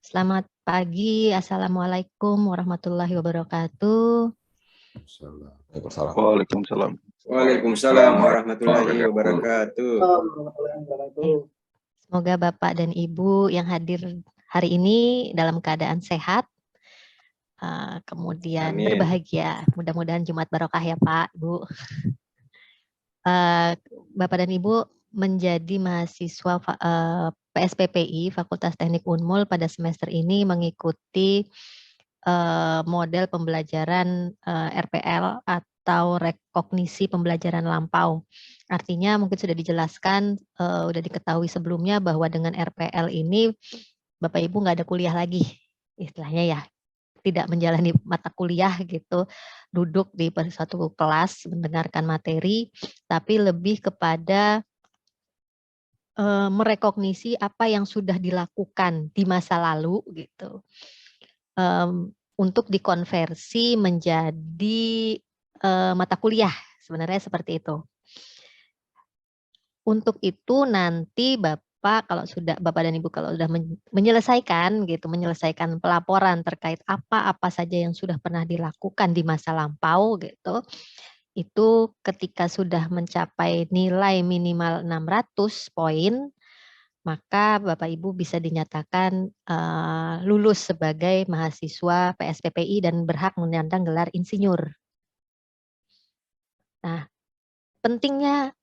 Selamat pagi, Assalamualaikum warahmatullahi wabarakatuh. Waalaikumsalam. Waalaikumsalam warahmatullahi wabarakatuh. Semoga Bapak dan Ibu yang hadir hari ini dalam keadaan sehat, kemudian Amin. berbahagia. Mudah-mudahan Jumat barokah ya Pak, Bu. Bapak dan Ibu menjadi mahasiswa PSPPI Fakultas Teknik Unmul pada semester ini mengikuti model pembelajaran RPL atau rekognisi pembelajaran lampau. Artinya mungkin sudah dijelaskan, sudah diketahui sebelumnya bahwa dengan RPL ini Bapak Ibu nggak ada kuliah lagi, istilahnya ya, tidak menjalani mata kuliah gitu, duduk di satu kelas mendengarkan materi, tapi lebih kepada merekognisi apa yang sudah dilakukan di masa lalu gitu. Untuk dikonversi menjadi mata kuliah, sebenarnya seperti itu. Untuk itu nanti Bapak dan Ibu kalau sudah menyelesaikan pelaporan terkait apa saja yang sudah pernah dilakukan di masa lampau gitu, itu ketika sudah mencapai nilai minimal 600 poin, maka Bapak Ibu bisa dinyatakan lulus sebagai mahasiswa PSPPI dan berhak menyandang gelar insinyur. Nah, pentingnya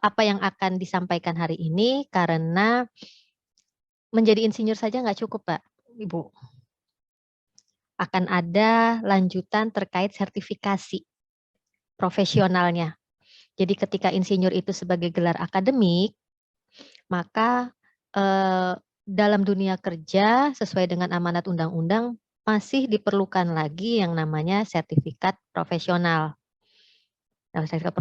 apa yang akan disampaikan hari ini karena menjadi insinyur saja nggak cukup, Pak, Ibu. Akan ada lanjutan terkait sertifikasi profesionalnya. Jadi ketika insinyur itu sebagai gelar akademik, maka dalam dunia kerja sesuai dengan amanat undang-undang masih diperlukan lagi yang namanya sertifikat profesional. Nah, sertifikat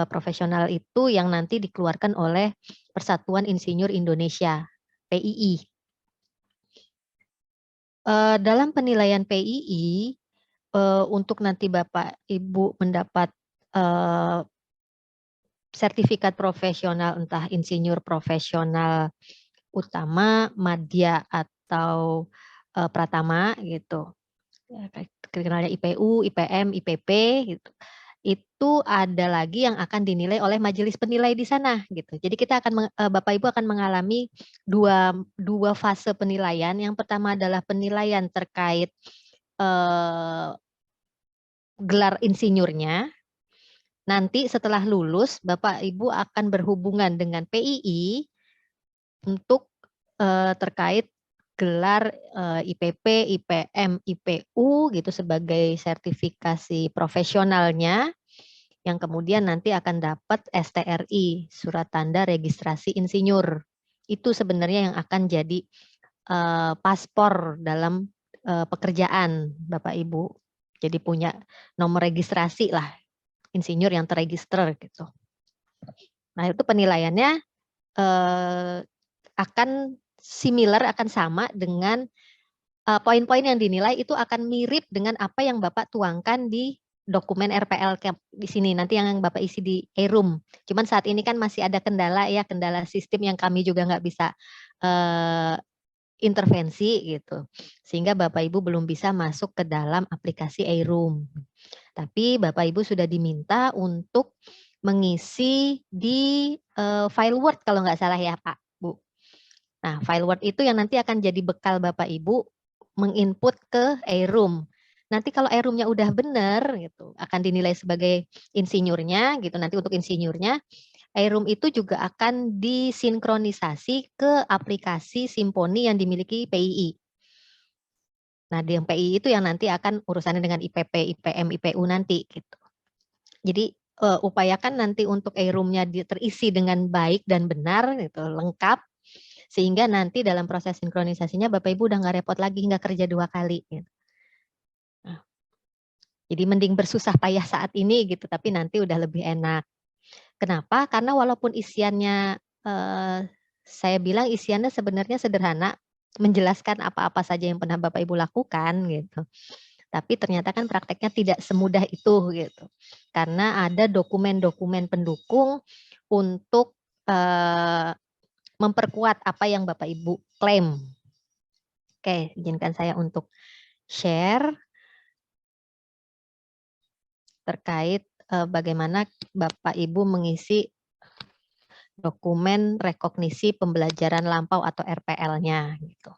profesional itu yang nanti dikeluarkan oleh Persatuan Insinyur Indonesia, PII. Dalam penilaian PII, untuk nanti Bapak Ibu mendapat sertifikat profesional, entah insinyur profesional utama, madya atau pratama gitu, kenalnya IPU, IPM, IPP gitu. Itu ada lagi yang akan dinilai oleh majelis penilai di sana gitu. Jadi kita akan Bapak Ibu akan mengalami dua fase penilaian. Yang pertama adalah penilaian terkait gelar insinyurnya. Nanti setelah lulus Bapak Ibu akan berhubungan dengan PII untuk terkait gelar IPP, IPM, IPU gitu sebagai sertifikasi profesionalnya, yang kemudian nanti akan dapat STRI, surat tanda registrasi insinyur. Itu sebenarnya yang akan jadi paspor dalam pekerjaan Bapak Ibu. Jadi punya nomor registrasi lah, insinyur yang terregister gitu. Nah itu penilaiannya akan similar, akan sama dengan poin-poin yang dinilai itu akan mirip dengan apa yang Bapak tuangkan di dokumen RPL di sini, nanti yang Bapak isi di e-room. Cuman saat ini kan masih ada kendala ya, kendala sistem yang kami juga nggak bisa intervensi gitu. Sehingga Bapak Ibu belum bisa masuk ke dalam aplikasi e-room. Tapi Bapak Ibu sudah diminta untuk mengisi di file Word kalau nggak salah ya Pak, Bu. Nah, file Word itu yang nanti akan jadi bekal Bapak Ibu menginput ke e-room. Nanti kalau e-roomnya udah benar gitu, akan dinilai sebagai insinyurnya gitu. Nanti untuk insinyurnya, e-room itu juga akan disinkronisasi ke aplikasi Simponi yang dimiliki PII. Nah, di PII itu yang nanti akan urusannya dengan IPP, IPM, IPU nanti gitu. Jadi upayakan nanti untuk e-roomnya terisi dengan baik dan benar gitu, lengkap. Sehingga nanti dalam proses sinkronisasinya Bapak Ibu udah nggak repot lagi, nggak kerja 2 kali. Gitu. Nah, jadi mending bersusah payah saat ini gitu, tapi nanti udah lebih enak. Kenapa? Karena walaupun isiannya, saya bilang isiannya sebenarnya sederhana, menjelaskan apa-apa saja yang pernah Bapak Ibu lakukan gitu. Tapi ternyata kan prakteknya tidak semudah itu gitu. Karena ada dokumen-dokumen pendukung untuk memperkuat apa yang Bapak Ibu klaim. Oke, izinkan saya untuk share terkait bagaimana Bapak Ibu mengisi dokumen rekognisi pembelajaran lampau atau RPL-nya gitu.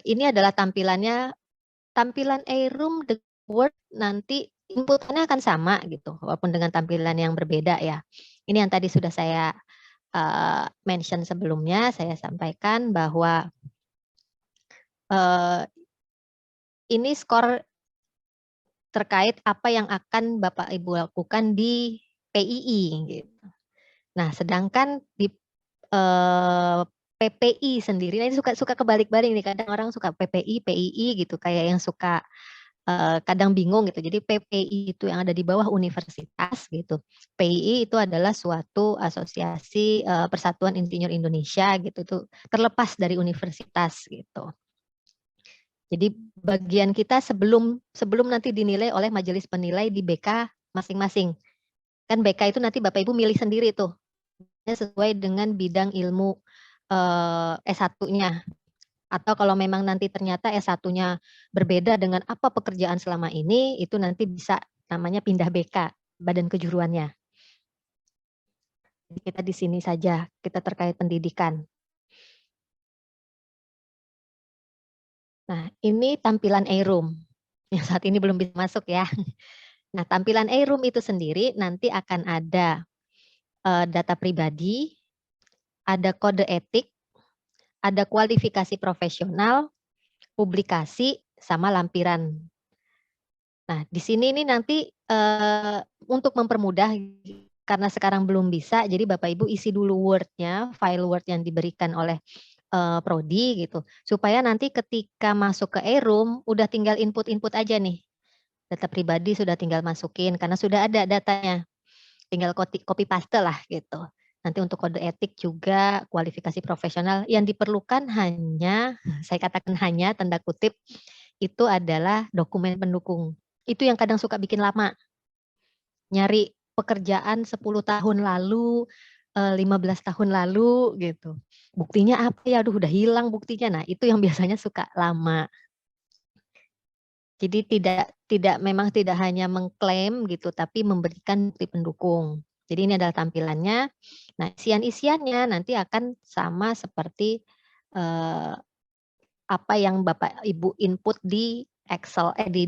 Ini adalah tampilan A-Room the Word nanti inputannya akan sama gitu, walaupun dengan tampilan yang berbeda ya. Ini yang tadi sudah saya mention sebelumnya, saya sampaikan bahwa ini skor terkait apa yang akan Bapak Ibu lakukan di PII gitu. Nah, sedangkan di PPI sendiri, nah ini suka kebalik-balik nih, kadang orang suka PPI, PII gitu, kayak yang suka kadang bingung gitu. Jadi PPI itu yang ada di bawah universitas gitu. PII itu adalah suatu asosiasi Persatuan Insinyur Indonesia gitu, itu terlepas dari universitas gitu. Jadi bagian kita sebelum nanti dinilai oleh majelis penilai di BK masing-masing. Kan BK itu nanti Bapak Ibu milih sendiri tuh, sesuai dengan bidang ilmu S1-nya. Atau kalau memang nanti ternyata S1-nya berbeda dengan apa pekerjaan selama ini, itu nanti bisa namanya pindah BK, badan kejuruannya. Jadi kita di sini saja, kita terkait pendidikan. Nah, ini tampilan A-Room. Yang saat ini belum bisa masuk ya. Nah, tampilan A-Room itu sendiri nanti akan ada data pribadi, ada kode etik, ada kualifikasi profesional, publikasi, sama lampiran. Nah, di sini ini nanti untuk mempermudah, karena sekarang belum bisa, jadi Bapak Ibu isi dulu Word-nya, file Word yang diberikan oleh Prodi gitu, supaya nanti ketika masuk ke A-Room, udah tinggal input-input aja nih. Data pribadi sudah tinggal masukin, karena sudah ada datanya. Tinggal copy paste lah gitu. Nanti untuk kode etik juga, kualifikasi profesional, yang diperlukan hanya, saya katakan hanya, tanda kutip, itu adalah dokumen pendukung. Itu yang kadang suka bikin lama. Nyari pekerjaan 10 tahun lalu, 15 tahun lalu gitu. Buktinya apa ya? Aduh, udah hilang buktinya. Nah, itu yang biasanya suka lama. Jadi memang tidak hanya mengklaim gitu, tapi memberikan bukti pendukung. Jadi ini adalah tampilannya. Nah, isian-isiannya nanti akan sama seperti apa yang Bapak Ibu input di Excel, di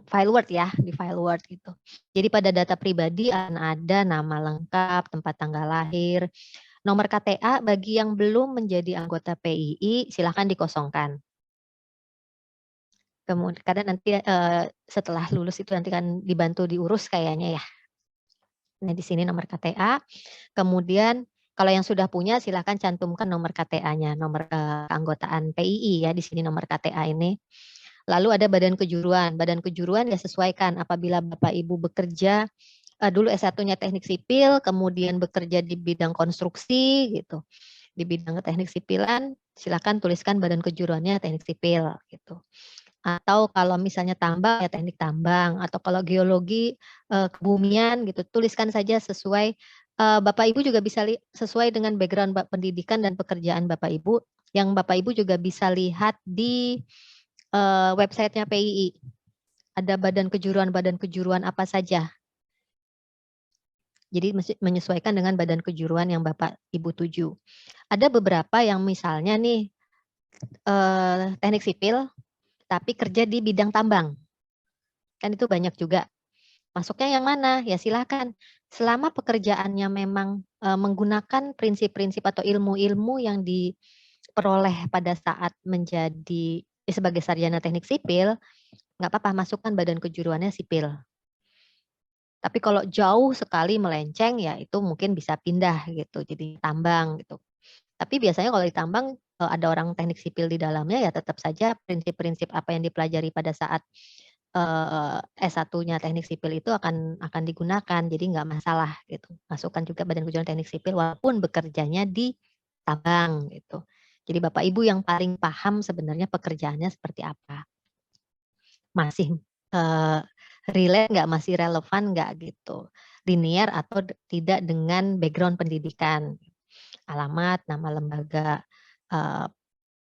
file Word ya, di file Word gitu. Jadi pada data pribadi akan ada nama lengkap, tempat tanggal lahir, nomor KTA bagi yang belum menjadi anggota PII silahkan dikosongkan. Kemudian karena nanti setelah lulus itu nanti kan dibantu diurus kayaknya ya. Nah, di sini nomor KTA. Kemudian kalau yang sudah punya silahkan cantumkan nomor KTA-nya, nomor keanggotaan PII ya, di sini nomor KTA ini. Lalu ada badan kejuruan. Badan kejuruan ya sesuaikan apabila Bapak Ibu bekerja dulu S1-nya teknik sipil, kemudian bekerja di bidang konstruksi gitu. Di bidang teknik sipilan silakan tuliskan badan kejuruannya teknik sipil gitu. Atau kalau misalnya tambang ya teknik tambang, atau kalau geologi kebumian gitu, tuliskan saja sesuai Bapak Ibu juga bisa sesuai dengan background pendidikan dan pekerjaan Bapak Ibu, yang Bapak Ibu juga bisa lihat di websitenya PII. Ada badan kejuruan apa saja. Jadi menyesuaikan dengan badan kejuruan yang Bapak Ibu tuju. Ada beberapa yang misalnya nih teknik sipil, tapi kerja di bidang tambang. Kan itu banyak juga. Masuknya yang mana? Ya silakan. Selama pekerjaannya memang menggunakan prinsip-prinsip atau ilmu-ilmu yang diperoleh pada saat menjadi sebagai sarjana teknik sipil, nggak apa-apa masukkan badan kejuruannya sipil. Tapi kalau jauh sekali melenceng ya itu mungkin bisa pindah gitu, jadi tambang gitu. Tapi biasanya kalau di tambang ada orang teknik sipil di dalamnya ya tetap saja prinsip-prinsip apa yang dipelajari pada saat S1-nya teknik sipil itu akan digunakan, jadi nggak masalah gitu. Masukkan juga badan kejuruan teknik sipil walaupun bekerjanya di tambang gitu. Jadi Bapak Ibu yang paling paham sebenarnya pekerjaannya seperti apa. Masih relate nggak, masih relevan nggak gitu. Linear atau tidak dengan background pendidikan. alamat, nama lembaga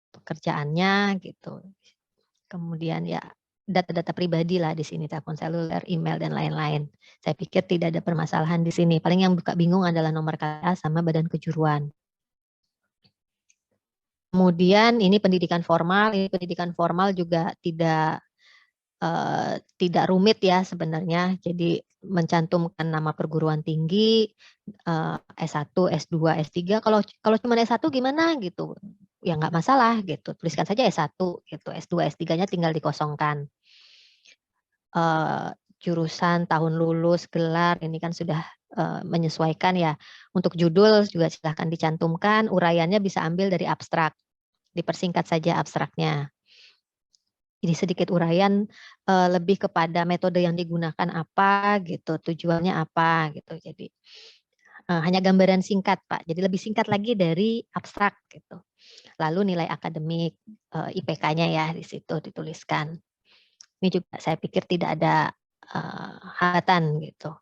pekerjaannya gitu. Kemudian ya data-data pribadi lah di sini, telepon seluler, email dan lain-lain. Saya pikir tidak ada permasalahan di sini. Paling yang buka bingung adalah nomor KA sama badan kejuruan. Kemudian ini pendidikan formal juga tidak rumit ya sebenarnya. Jadi mencantumkan nama perguruan tinggi, S1, S2, S3. Kalau cuma S1 gimana gitu? Ya nggak masalah gitu. Tuliskan saja S1 gitu. S2, S3-nya tinggal dikosongkan. Jurusan, tahun lulus, gelar, ini kan sudah menyesuaikan ya. Untuk judul juga silahkan dicantumkan. Uraiannya bisa ambil dari abstrak. Dipersingkat saja abstraknya. Jadi sedikit uraian lebih kepada metode yang digunakan apa gitu, tujuannya apa gitu. Jadi hanya gambaran singkat Pak. Jadi lebih singkat lagi dari abstrak gitu. Lalu nilai akademik, IPK-nya ya di situ dituliskan. Ini juga saya pikir tidak ada hambatan gitu.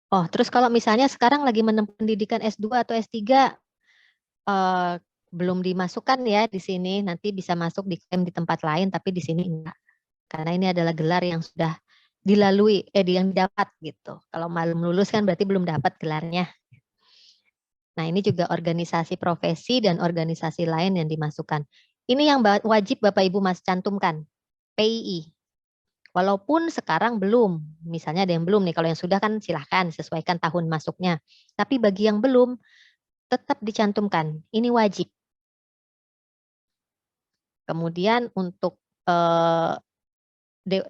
Oh, terus kalau misalnya sekarang lagi menempuh pendidikan S2 atau S3 belum dimasukkan ya di sini, nanti bisa masuk diklaim di tempat lain tapi di sini enggak. Karena ini adalah gelar yang sudah dilalui, yang didapat gitu. Kalau belum lulus kan berarti belum dapat gelarnya. Nah, ini juga organisasi profesi dan organisasi lain yang dimasukkan. Ini yang wajib Bapak Ibu Mas cantumkan, PII. Walaupun sekarang belum, misalnya ada yang belum nih, kalau yang sudah kan silahkan sesuaikan tahun masuknya. Tapi bagi yang belum, tetap dicantumkan, ini wajib. Kemudian untuk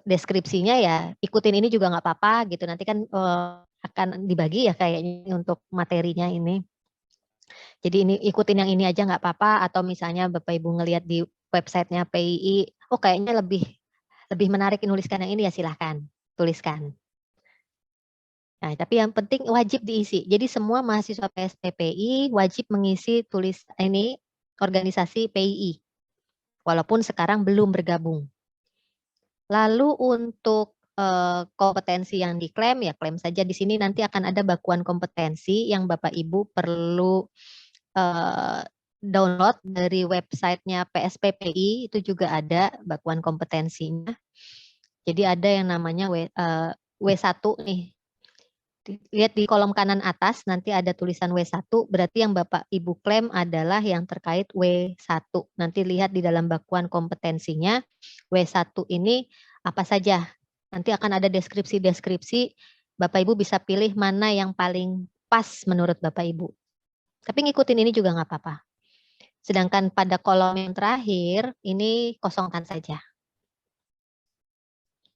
deskripsinya ya ikutin ini juga nggak apa-apa gitu, nanti kan akan dibagi ya kayaknya untuk materinya ini. Jadi ini ikutin yang ini aja nggak apa-apa, atau misalnya Bapak Ibu ngelihat di websitenya PII, oh kayaknya lebih menarik nuliskan yang ini ya silahkan tuliskan. Nah, tapi yang penting wajib diisi. Jadi semua mahasiswa PSPPI wajib mengisi ini organisasi PII, walaupun sekarang belum bergabung. Lalu untuk kompetensi yang diklaim, ya klaim saja di sini, nanti akan ada bakuan kompetensi yang Bapak Ibu perlu download dari websitenya PSPPI, itu juga ada bakuan kompetensinya. Jadi ada yang namanya W1 nih. Lihat di kolom kanan atas, nanti ada tulisan W1, berarti yang Bapak Ibu klaim adalah yang terkait W1. Nanti lihat di dalam bakuan kompetensinya, W1 ini apa saja. Nanti akan ada deskripsi-deskripsi, Bapak Ibu bisa pilih mana yang paling pas menurut Bapak Ibu. Tapi ngikutin ini juga nggak apa-apa. Sedangkan pada kolom yang terakhir, ini kosongkan saja.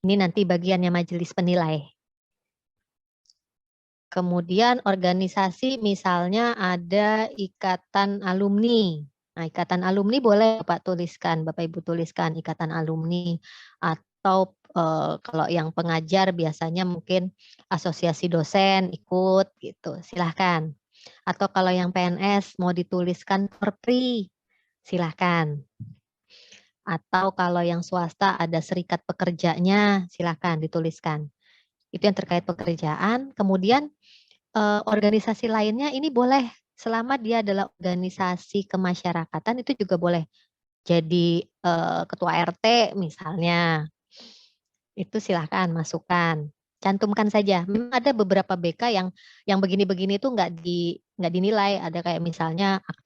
Ini nanti bagiannya majelis penilai. Kemudian organisasi misalnya ada ikatan alumni. Nah, ikatan alumni boleh Bapak tuliskan, Bapak Ibu tuliskan ikatan alumni. Atau kalau yang pengajar biasanya mungkin asosiasi dosen ikut gitu, silahkan. Atau kalau yang PNS mau dituliskan Perpri, silahkan. Atau kalau yang swasta ada serikat pekerjanya, silahkan dituliskan. Itu yang terkait pekerjaan. Kemudian organisasi lainnya ini boleh, selama dia adalah organisasi kemasyarakatan itu juga boleh. Jadi ketua RT misalnya, itu silahkan masukkan. Cantumkan saja. Memang ada beberapa BK yang begini-begini itu nggak dinilai. Ada kayak misalnya